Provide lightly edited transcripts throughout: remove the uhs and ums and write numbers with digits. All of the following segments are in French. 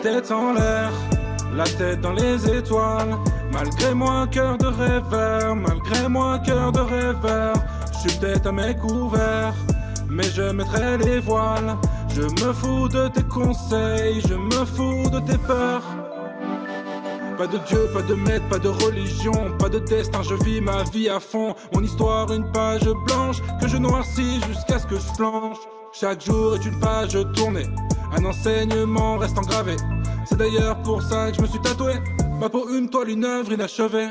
tête en l'air, la tête dans les étoiles. Malgré moi, cœur de rêveur, malgré moi, cœur de rêveur. Je suis peut-être à mes couverts, mais je mettrai les voiles. Je me fous de tes conseils, je me fous de tes peurs. Pas de Dieu, pas de maître, pas de religion, pas de destin, je vis ma vie à fond. Mon histoire, une page blanche que je noircis jusqu'à ce que je flanche. Chaque jour est une page tournée, un enseignement reste engravé. C'est d'ailleurs pour ça que je me suis tatoué ma peau, une toile, une œuvre inachevée.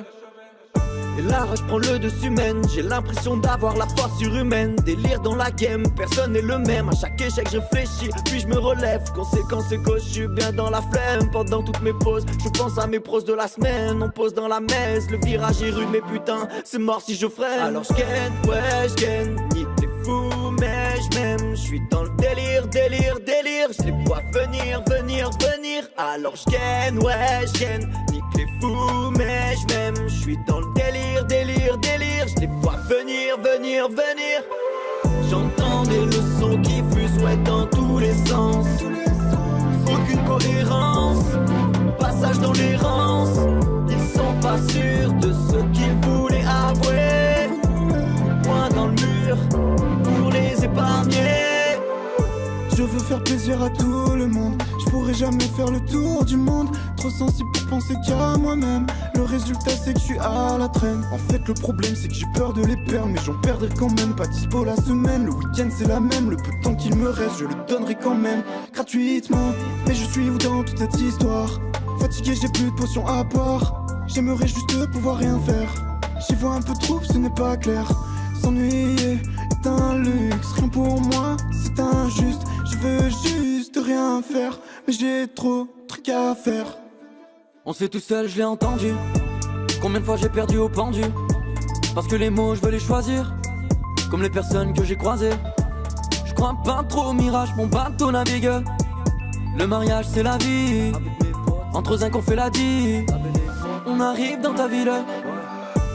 Et la rage prend le dessus mène. J'ai l'impression d'avoir la force surhumaine. Délire dans la game, personne n'est le même. À chaque échec je réfléchis, puis je me relève. Conséquence c'est que je suis bien dans la flemme. Pendant toutes mes pauses, je pense à mes pros de la semaine. On pose dans la messe, le virage est rude. Mais putain, c'est mort si je freine. Alors je gagne, ouais je gagne. Nique les fous, mais je m'aime. Je suis dans le délire, délire, délire. Je les vois venir, venir, venir. Alors je gagne, ouais je gagne. Nique les fous, mais je m'aime. Je suis dans le délire, délire, délire. Je les vois venir, venir, venir. J'entends des leçons qui fusent, ouais, dans tous les sens. Aucune cohérence, passage dans l'errance. Ils sont pas sûrs de ce qu'ils voulaient avouer. Point dans le mur pour les épargner. Je veux faire plaisir à tout le monde. Je pourrais jamais faire le tour du monde. Trop sensible pour penser qu'à moi-même. Le résultat c'est que je suis à la traîne. En fait le problème c'est que j'ai peur de les perdre. Mais j'en perdrai quand même, pas dispo la semaine. Le week-end c'est la même, le peu de temps qu'il me reste je le donnerai quand même, gratuitement. Mais je suis où dans toute cette histoire? Fatigué, j'ai plus de potions à boire. J'aimerais juste pouvoir rien faire. J'y vois un peu trop, ce n'est pas clair. S'ennuyer est un luxe, rien pour moi, c'est injuste. Je veux juste rien faire, mais j'ai trop de trucs à faire. On se fait tout seul, je l'ai entendu. Combien de fois j'ai perdu au pendu? Parce que les mots, je veux les choisir. Comme les personnes que j'ai croisées. Je crois pas trop au mirage, mon bateau navigue. Le mariage c'est la vie. Entre zinc on fait la die. On arrive dans ta ville.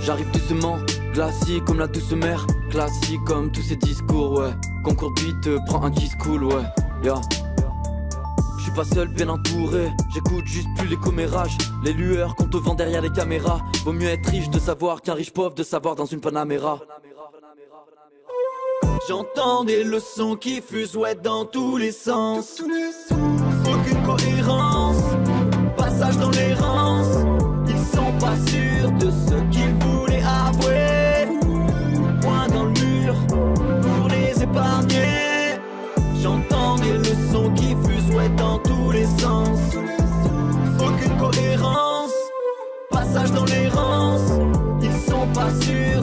J'arrive doucement, classique comme la douce mer. Classique comme tous ces discours, ouais. Concours de beat, prends un kiss cool, ouais. Yeah. Je suis pas seul, bien entouré. J'écoute juste plus les commérages. Les lueurs qu'on te vend derrière les caméras. Vaut mieux être riche de savoir qu'un riche pauvre de savoir dans une Panamera. J'entends des leçons qui fusent, ouais, dans tous les sens. Aucune cohérence, passage dans l'errance. Ils sont pas sûrs de ce qu'ils voulaient avouer. Point dans le mur pour les épargner. J'entends des leçons qui fusent, ouais, dans tous les sens. Aucune cohérence, passage dans l'errance. Ils sont pas sûrs